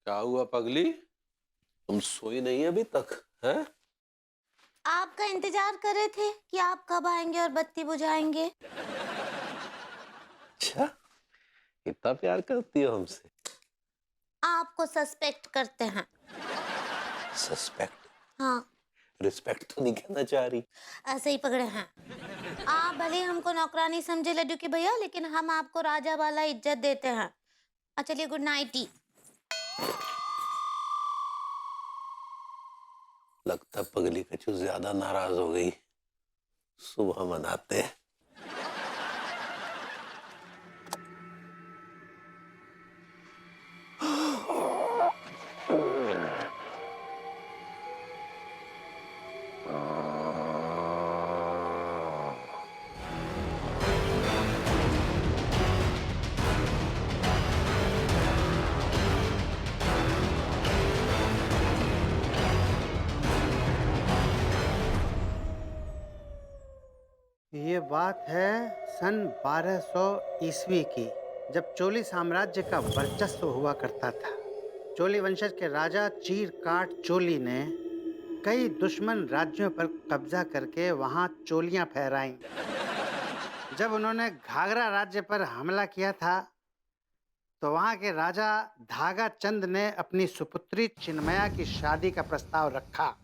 क्या हुआ पगली? तुम सोई नहीं अभी तक हैं? आपका इंतजार कर रहे थे कि आप कब आएंगे और बत्ती बुझाएंगे। अच्छा, इतना प्यार करती हो हमसे? आपको सस्पेक्ट करते हैं। सस्पेक्ट? हाँ, रिस्पेक्ट तो नहीं कहना चाह रही? ऐसे ही पकड़े हैं। आप भले ही हमको नौकरानी समझे लड्डू की भैया, लेकिन हम आपको राजा वाला इज्जत देते हैं। चलिए गुड नाइट ही। लगता पगली कछु ज्यादा नाराज हो गई। सुबह मनाते हैं। ये बात है सन 1200 ईस्वी की, जब चोली साम्राज्य का वर्चस्व हुआ करता था। चोली वंशज के राजा चीरकाट चोली ने कई दुश्मन राज्यों पर कब्जा करके वहां चोलियां फहराईं। जब उन्होंने घाघरा राज्य पर हमला किया था तो वहां के राजा धागा चंद ने अपनी सुपुत्री चिन्मया की शादी का प्रस्ताव रखा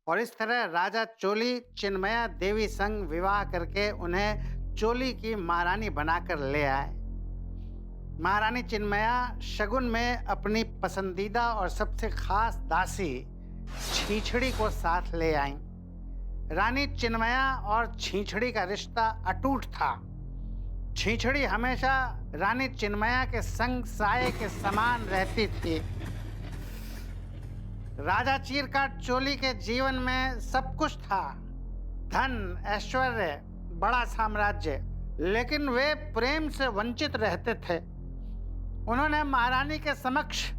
और इस तरह राजा चोली चिन्मया देवी संग विवाह करके उन्हें चोली की महारानी बनाकर ले आए। महारानी चिन्मया शगुन में अपनी पसंदीदा और सबसे खास दासी छींछड़ी को साथ ले आईं। रानी चिन्मया और छींछड़ी का रिश्ता अटूट था। छींछड़ी हमेशा रानी चिन्मया के संग साये के समान रहती थी। राजा चीरकाट चोली के जीवन में सब कुछ था, धन, ऐश्वर्य, बड़ा साम्राज्य, लेकिन वे प्रेम से वंचित रहते थे। उन्होंने महारानी के समक्ष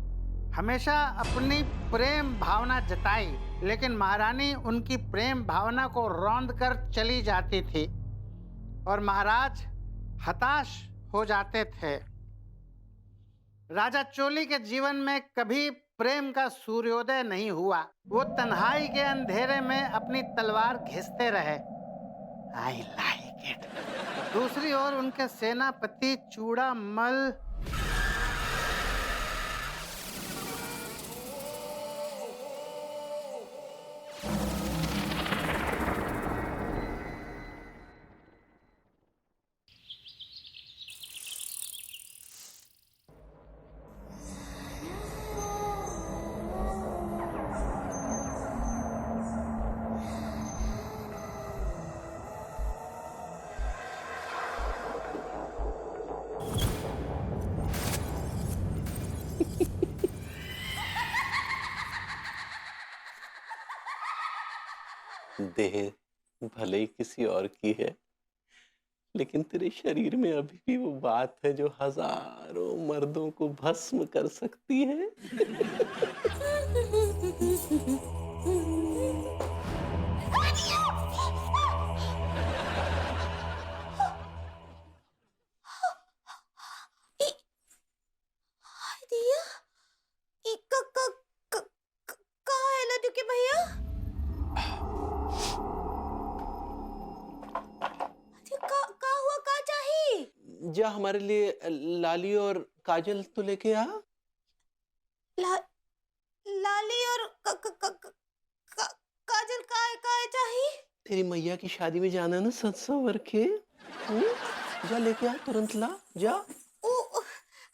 हमेशा अपनी प्रेम भावना जताई, लेकिन महारानी उनकी प्रेम भावना को रौंद कर चली जाती थी और महाराज हताश हो जाते थे। राजा चोली के जीवन में कभी प्रेम का सूर्योदय नहीं हुआ। वो तन्हाई के अंधेरे में अपनी तलवार घिसते रहे। I like it। दूसरी ओर उनके सेनापति चूड़ामल देह भले ही किसी और की है, लेकिन तेरे शरीर में अभी भी वो बात है जो हजारों मर्दों को भस्म कर सकती है। जा हमारे लिए लाली और काजल तो लेके आ। लाली और काजल का चाहिए? तेरी मैया की शादी में जाना ना 700 के। जा लेके आ, तुरंत ला जा।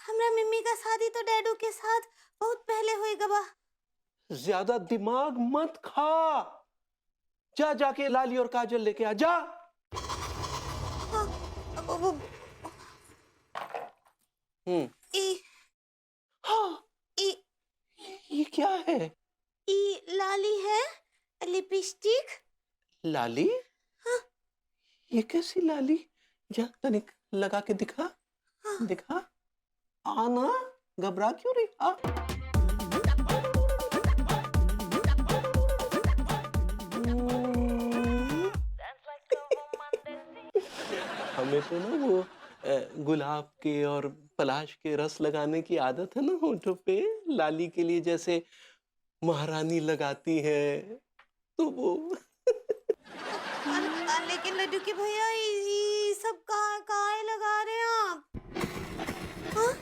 हमरा मम्मी का शादी तो डैडू के साथ बहुत पहले हुई गवा। ज्यादा दिमाग मत खा। जा जाके लाली और काजल लेके आ जा। हाँ, ये क्या है? लाली है, लिपस्टिक। लाली? हाँ। ये कैसी लाली? जा तनिक लगा के दिखा। हाँ। दिखा। आना, घबरा क्यों रही? आ। हमें तो ना वो गुलाब के और पलाश के रस लगाने की आदत है ना होठों पे, लाली के लिए जैसे महारानी लगाती है, तो वो लेकिन लड्डू के भैया ये सब काहे लगा रहे हैं आप? हाँ?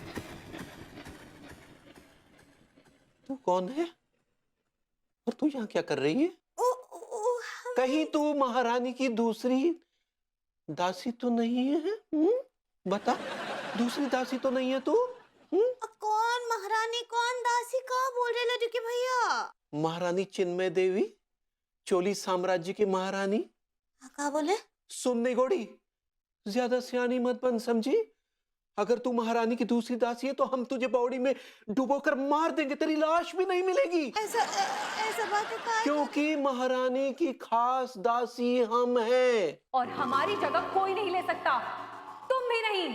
तू कौन है और तू यहाँ क्या कर रही है? कहीं तू महारानी की दूसरी दासी तो नहीं है? बता, दूसरी दासी तो नहीं है तू? कौन महारानी कौन दासी का बोल रहे लड्डू के भैया? महारानी चिन्मय देवी, चोली साम्राज्य की महारानी। क्या बोले? सुनने गोड़ी, ज्यादा सियानी मत बन, समझी? अगर तू महारानी की दूसरी दासी है तो हम तुझे बावड़ी में डुबोकर मार देंगे, तेरी लाश भी नहीं मिलेगी। ऐसा बात है? क्योंकि महारानी की खास दासी हम हैं। और हमारी जगह कोई नहीं ले सकता, तुम भी नहीं।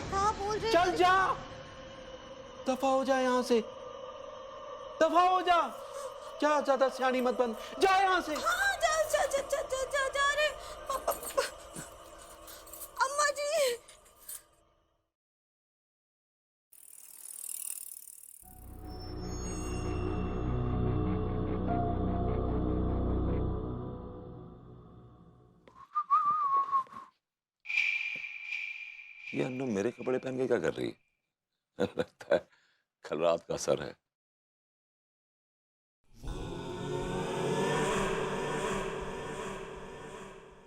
क्या बोल रहे? चल जा, दफा हो जा यहाँ से, दफा हो जा, जा, ज्यादा सियानी मत बन, जा यहाँ से। हाँ, जा रहे। अम्मा जी। ये अन्नू मेरे कपड़े पहन के क्या कर रही है? लगता है कल रात का असर है।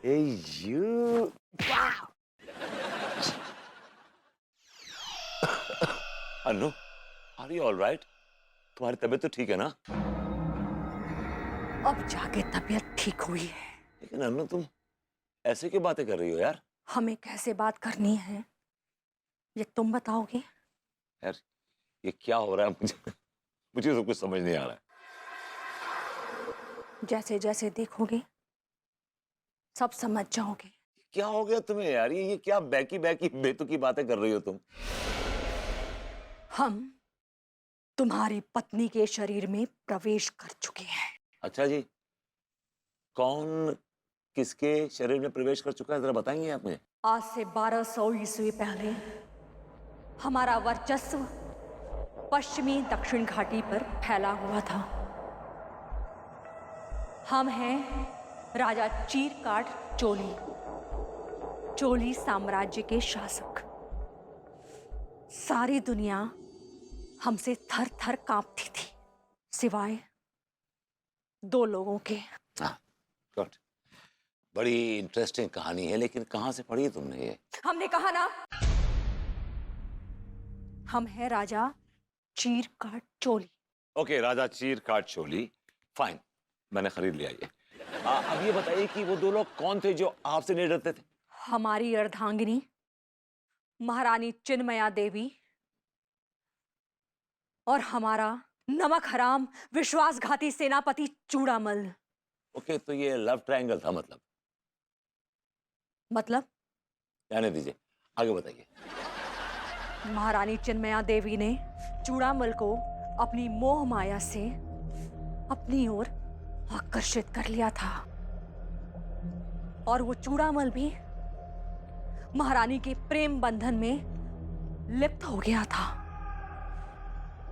Hey you! Annu, are you all right? तुम्हारी तबीयत तो ठीक है ना? अब जाके तबीयत ठीक हुई है। लेकिन अन्नू तुम ऐसे क्यों बातें कर रही हो यार? हमें कैसे बात करनी है ये तुम बताओगे? यार ये क्या हो रहा है? मुझे तो कुछ समझ नहीं आ रहा है। जैसे जैसे देखोगे सब समझ जाओगे। क्या हो गया तुम्हें यार? ये क्या बैकी बेतुकी बातें कर रही हो तुम? हम तुम्हारी पत्नी के शरीर में प्रवेश कर चुके हैं। अच्छा जी, कौन किसके शरीर में प्रवेश कर चुका है, जरा बताएंगे आप मुझे? आज से 1200 ईस्वी पहले हमारा वर्चस्व पश्चिमी दक्षिण घाटी पर फैला हुआ था। हम हैं राजा चीरकाट चोली साम्राज्य के शासक। सारी दुनिया हमसे थर थर कांपती थी, सिवाय 2 लोगों के। गुड, बड़ी इंटरेस्टिंग कहानी है, लेकिन कहां से पढ़ी तुमने ये? हमने कहा ना, हम हैं राजा चीरकाट चोली। ओके, राजा चीरकाट चोली, फाइन, मैंने खरीद लिया ये। अब ये बताइए कि वो 2 लोग कौन थे जो आपसे नहीं डरते थे? हमारी अर्धांगिनी महारानी चिन्मया देवी और हमारा नमक हराम विश्वासघाती सेनापति चूड़ामल। ओके, तो ये लव ट्रायंगल था मतलब? रहने दीजिए, आगे बताइए। महारानी चिन्मया देवी ने चूड़ामल को अपनी मोह माया से अपनी ओर आकर्षित कर लिया था, और वो चूड़ामल भी महारानी के प्रेम बंधन में लिप्त हो गया था।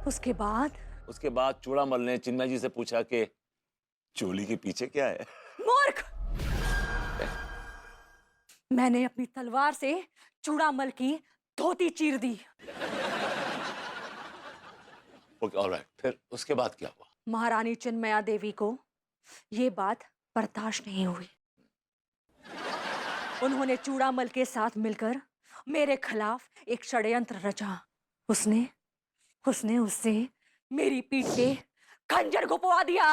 उसके बाद चूड़ामल ने चिन्मय जी से पूछा कि चोली के पीछे क्या है? मूर्ख! मैंने अपनी तलवार से चूड़ामल की धोती चीर दी। ओके, ऑलराइट, फिर उसके बाद क्या हुआ? महारानी चिन्मया देवी को ये बात बर्दाश्त नहीं हुई। उन्होंने चूड़ामल के साथ मिलकर मेरे खिलाफ एक षड्यंत्र रचा। उसने उससे मेरी पीठ पे खंजर घुपवा दिया।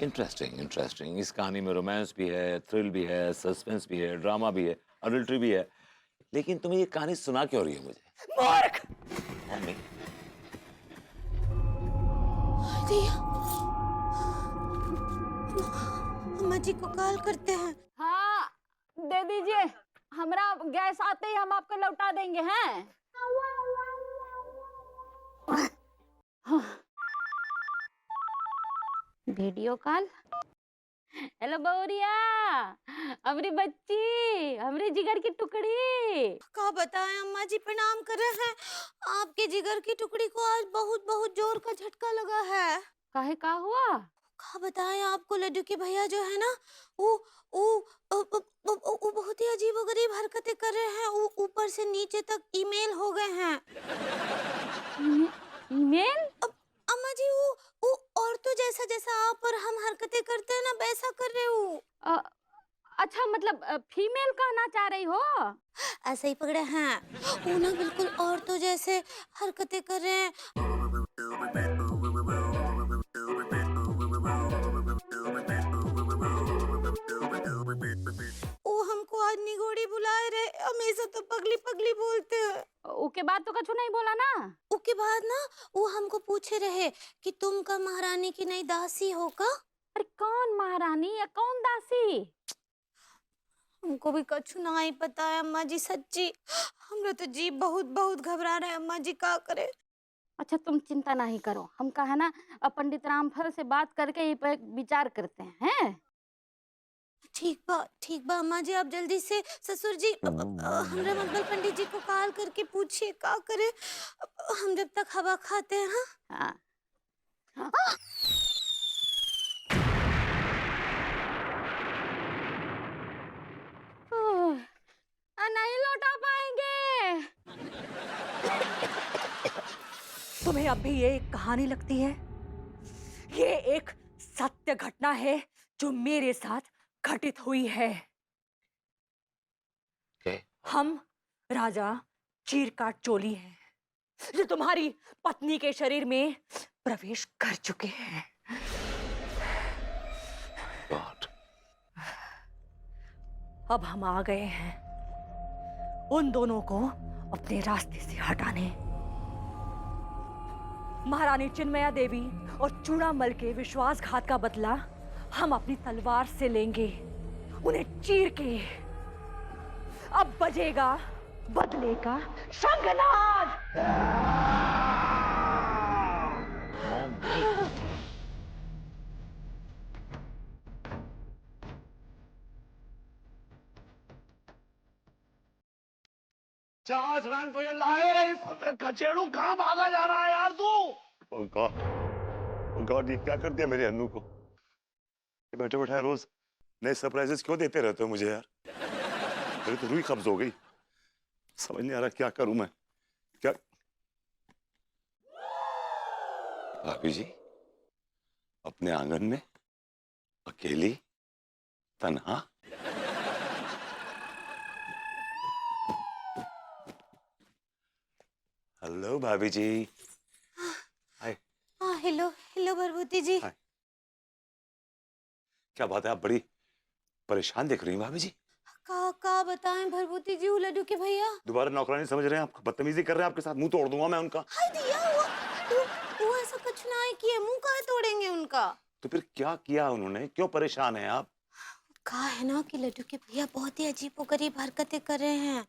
इंटरेस्टिंग। इस कहानी में रोमांस भी है, थ्रिल भी है, सस्पेंस भी है, ड्रामा भी है, अडल्ट्री भी है, लेकिन तुम्हें ये कहानी सुना क्यों रही है मुझे? मूर्ख! मम्मी, अम्मा जी को कॉल करते हैं। हाँ, दे दीजिए, हमारा गैस आते ही हम आपको लौटा देंगे हैं। वीडियो कॉल हेलो बहुरिया, हमारी बच्ची, हमारी जिगर की टुकड़ी। का बताएं अम्मा जी, प्रणाम कर रहे हैं। आपके जिगर की टुकड़ी को आज बहुत बहुत जोर का झटका लगा है। काहे का हुआ? का बताएं आपको, लड्डू के भैया जो है ना, वो वो वो बहुत ही अजीबोगरीब हरकतें कर रहे हैं। वो ऊपर से नीचे तक ईमेल हो गए हैं। ईमेल? अम्मा जी, वो औरतों जैसा जैसा आप और हम हरकतें करते हैं ना, वैसा कर रहे हो। अ, अच्छा, मतलब फीमेल कहना चाह रही हो? ऐसे ही पकड़े हैं। वो ना बिल्कुल औरतों जैसे हरकतें कर रहे हैं। वो हमको आज निगोड़ी बुलाए रहे, हमेशा तो पगली पगली बोलते हैं। उसके बाद तो कछु नहीं बोला ना? उसके बाद ना वो हमको पूछे रहे कि तुम का महारानी की नई दासी हो का। अरे कौन महारानी या कौन दासी? हमको भी कछु ना ही पता है अम्मा जी, सच्ची। हमरा तो जी बहुत बहुत घबरा रहा है अम्मा जी, का करे। अच्छा, तुम चिंता नहीं करो, हम कहा ना पंडित रामफल से बात करके ये पे विचार करते हैं। ठीक बा अम्मा जी, आप जल्दी से ससुर जी हमरा मंगल पंडित जी को कॉल करके पूछिए का करे। हम जब तक हवा खाते हैं। हाँ, हाँ। नहीं लौटा पाएंगे। तुम्हें अब भी ये एक कहानी लगती है? ये एक सत्य घटना है जो मेरे साथ घटित हुई है। हम राजा चीरकाट चोली हैं जो तुम्हारी पत्नी के शरीर में प्रवेश कर चुके हैं। God. अब हम आ गए हैं उन दोनों को अपने रास्ते से हटाने। महारानी चिन्मया देवी और चूड़ामल के विश्वासघात का बदला हम अपनी तलवार से लेंगे, उन्हें चीर के। अब बजेगा बदले का शंखनाद। चार रन तुझे लाए, कचेड़ू कहाँ भागा जा रहा है यार तू? Oh God. Oh God, ये क्या कर दिया मेरे अन्नू को? ये बैठे बैठे रोज नए सरप्राइजेस क्यों देते रहते हो मुझे यार? मेरी तो रूह कब्ज हो गई। समझ नहीं आ रहा क्या करूं मैं। क्या? भाभी जी, अपने आंगन में अकेली तन्हा। हेलो भाभी जी। हाय। हाँ, हेलो हेलो भरभूति जी। हाय। क्या बात है, आप बड़ी परेशान दिख रही हैं भाभी जी। का बताएं भरभूति जी, वो लड्डू के भैया। दोबारा नौकरानी समझ रहे हैं आप? बदतमीजी कर रहे हैं आपके साथ, मुंह तोड़ दूंगा मैं उनका। हाय दिया, वो ऐसा कुछ ना ही किया, मुंह काहे तोड़ेंगे उनका। तो फिर क्या किया उन्होंने? क्यों परेशान हैं आप? कहा है ना कि लड्डू के भैया बहुत ही अजीबोगरीब हरकतें कर रहे हैं।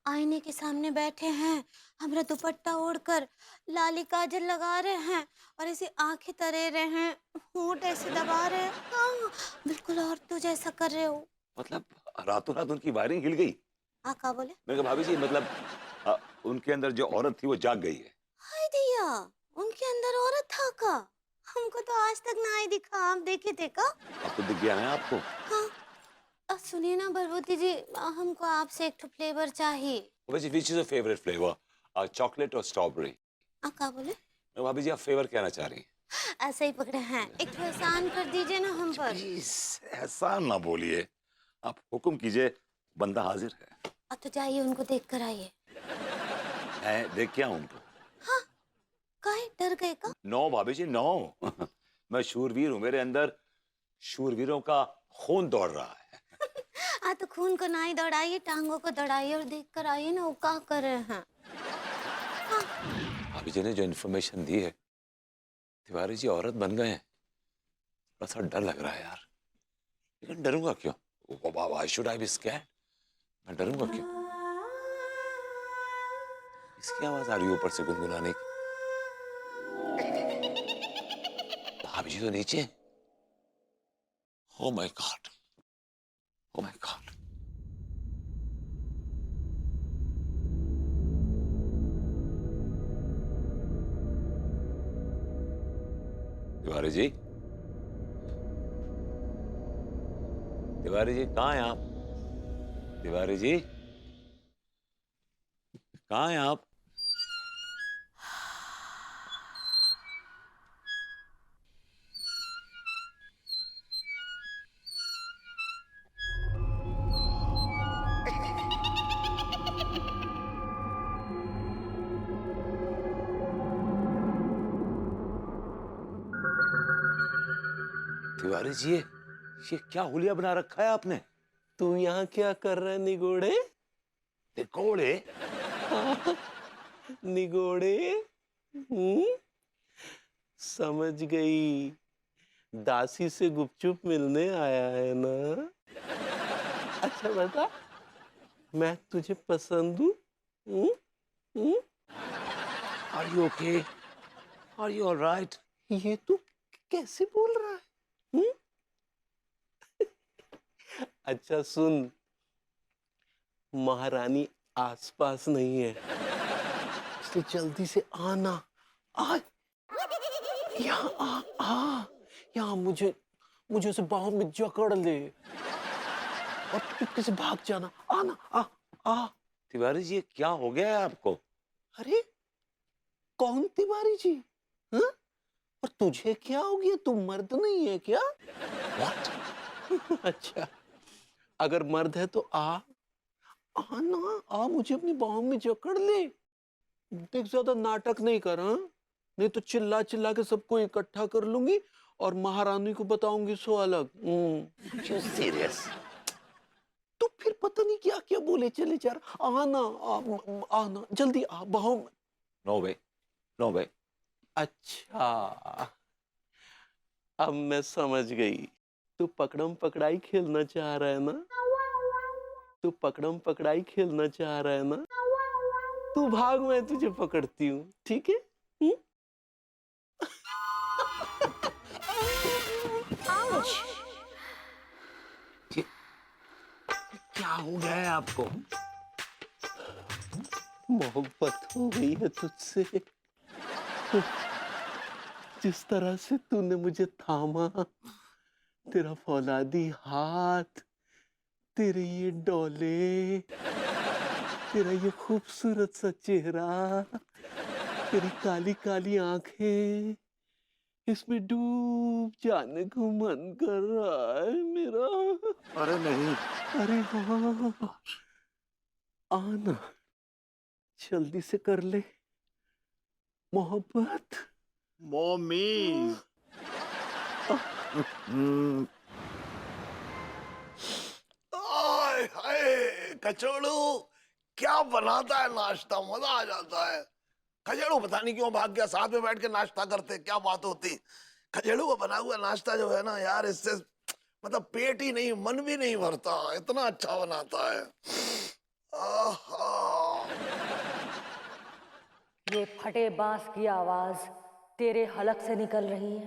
आईने के सामने बैठे हैं, हमरा दुपट्टा ओढ़कर लाली काजल लगा रहे हैं और ऐसे आंखें तरे रहे हैं, होंठ ऐसे दबा रहे हैं। हाँ, बिल्कुल औरतों जैसा कर रहे हो। मतलब रातों रात उनकी वायरिंग हिल गई? का बोले? मैंने कहा भाभी जी, मतलब उनके अंदर जो औरत थी वो जाग गई है। हाय दिया, उनके अंदर औरत था का? हमको तो आज तक ना ही दिखा, आप देखे थे का? अब तो दिख गया है आपको। हाँ, सुनिए ना भरभूति जी, हमको आपसे एक ठो फ्लेवर चाहिए। वैसे which is your favorite flavor? Chocolate और स्ट्रॉबेरी? का बोले? भाभी जी, आप फेवर कहना चाह रही हैं? ऐसे ही पकड़े हैं, एक ठो एहसान कर दीजिए ना हम पर। प्लीज ऐसा ना बोलिए, आप हुक्म कीजिए, बंदा हाजिर है। तो जाइए, उनको देख कर आइए। मैं देख के आऊं उनको? हाँ, काहे डर गए का? नो भाभी जी, नो। मैं शूरवीर हूँ, मेरे अंदर शूरवीरों का खून दौड़ रहा है। तो खून को ना ही दौड़ाइए, टांगों को दौड़ाइए और देख कर आइए ना वो क्या कर रहे हैं। भाभी जी ने जो इन्फॉर्मेशन दी है, तिवारी जी औरत बन गए हैं। थोड़ा सा डर लग रहा है यार, लेकिन डरूंगा क्यों? Why should I be scared? मैं डरूंगा क्यों? इसकी आवाज आ रही है ऊपर से गुनगुनाने की। भाभी जी तो नीचे हैं। Oh my God. Oh my God. Tiwari ji, Tiwari ji कहाँ हैं आप? तिवारी जी कहाँ हैं आप? तिवारी जी ये क्या हुलिया बना रखा है आपने? तू यहाँ क्या कर रहा है निगोड़े? तिकोड़े? निगोड़े? हम्म? समझ गई, दासी से गुपचुप मिलने आया है ना? अच्छा बता, मैं तुझे पसंद हूँ? हम्म? हम्म? Are you okay? Are you all right? ये तू कैसे बोल रहा है? हम्म? अच्छा सुन, महारानी आसपास नहीं है, इसलिए जल्दी से आना। आ यहाँ आ यहाँ मुझे मुझे उसे बाहों में जकड़ ले और चुपके से भाग जाना। आना, आ। तिवारी जी ये क्या हो गया है आपको? अरे कौन तिवारी जी? हाँ? और तुझे क्या हो गया? तू मर्द नहीं है क्या? What? अच्छा, अगर मर्द है तो आना, मुझे अपनी बाहों में जकड़ ले। देख ज्यादा नाटक नहीं कर, हाँ? नहीं तो चिल्ला चिल्ला के सबको इकट्ठा कर लूंगी और महारानी को बताऊंगी सो अलग। You serious? तो फिर पता नहीं क्या क्या बोले चले जा रहा। आना जल्दी आ बाहों में। No way. No way. अच्छा, अब मैं समझ गई, तू पकड़म पकड़ाई खेलना चाह रहा है ना? तू पकड़म पकड़ाई खेलना चाह रहा है ना? तू भाग, मैं तुझे पकड़ती हूँ, ठीक है? क्या हो गया है आपको? मोहब्बत हो गई है तुझसे। जिस तरह से तूने मुझे थामा, तेरा फौलादी हाथ, तेरे ये डोले, तेरा ये खूबसूरत सा चेहरा, तेरी काली काली आंखें, इसमें डूब जाने को मन कर रहा है मेरा। अरे नहीं। अरे हाँ, आना, जल्दी से कर ले मोहब्बत। मम्मी। आय हाय कचोड़ू, क्या बनाता है नाश्ता, मजा आ जाता है। खजेड़ू पता नहीं क्यों भाग गया, साथ में बैठ के नाश्ता करते, क्या बात होती। खजेड़ू का बना हुआ नाश्ता जो है ना यार, इससे मतलब पेट ही नहीं मन भी नहीं भरता, इतना अच्छा बनाता है। आहा। ये फटे बांस की आवाज तेरे हलक से निकल रही है।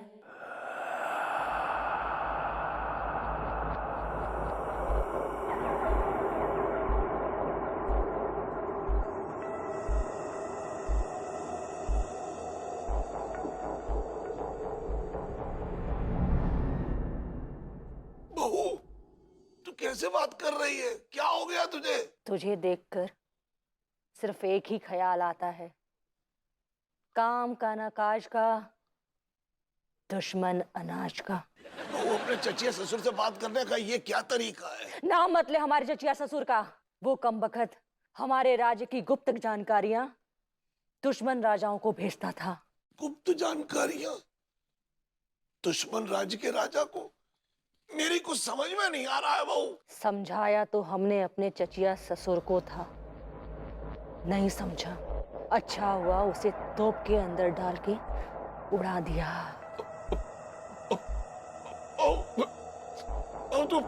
बहू, तू कैसे बात कर रही है? क्या हो गया तुझे? तुझे देखकर सिर्फ एक ही ख्याल आता है, काम का ना काज का, दुश्मन अनाज का। बहू, अपने चचिया ससुर से बात करने का ये क्या तरीका है? नाम मत ले हमारे चचिया ससुर का। वो कमबख्त हमारे राज्य की गुप्त जानकारियां दुश्मन राजाओं को भेजता था। गुप्त जानकारियां दुश्मन राज्य के राजा को? मेरी कुछ समझ में नहीं आ रहा है बहू। समझाया तो हमने अपने चचिया ससुर को था, नहीं समझा। अच्छा हुआ उसे तोप के अंदर डाल के उड़ा दिया। तू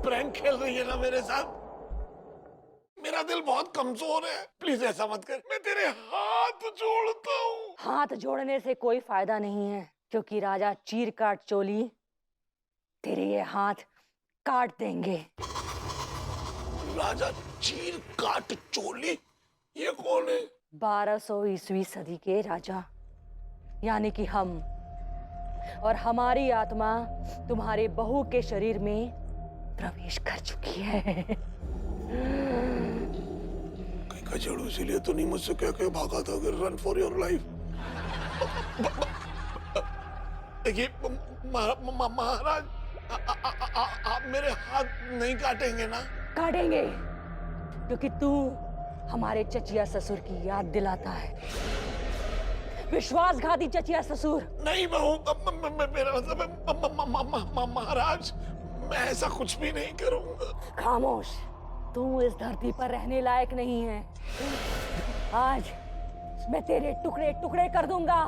प्रैंक खेल रही है ना मेरे साथ? मेरा दिल बहुत कमजोर है, प्लीज ऐसा मत कर, मैं तेरे हाथ जोड़ता हूँ। हाथ जोड़ने से कोई फायदा नहीं है, क्योंकि राजा चीर काट चोली तेरे ये हाथ काट देंगे। राजा चीर काट चोली, ये कौन है? 1200 ईस्वी सदी के राजा, यानी कि हम, और हमारी आत्मा तुम्हारे बहू के शरीर में प्रवेश कर चुकी है। कहीं खचेड़ू इसीलिए तो नहीं मुझसे कह के भागा था कि रन फॉर योर लाइफ। देखिए महाराज, आप मेरे हाथ नहीं काटेंगे ना? काटेंगे, क्योंकि तू हमारे चचिया ससुर की याद दिलाता है। विश्वासघाती चचिया ससुर। नहीं मेरा मतलब है महाराज, मैं ऐसा कुछ भी नहीं करूंगा। खामोश, तू इस धरती पर रहने लायक नहीं है। आज मैं तेरे टुकड़े टुकड़े कर दूंगा।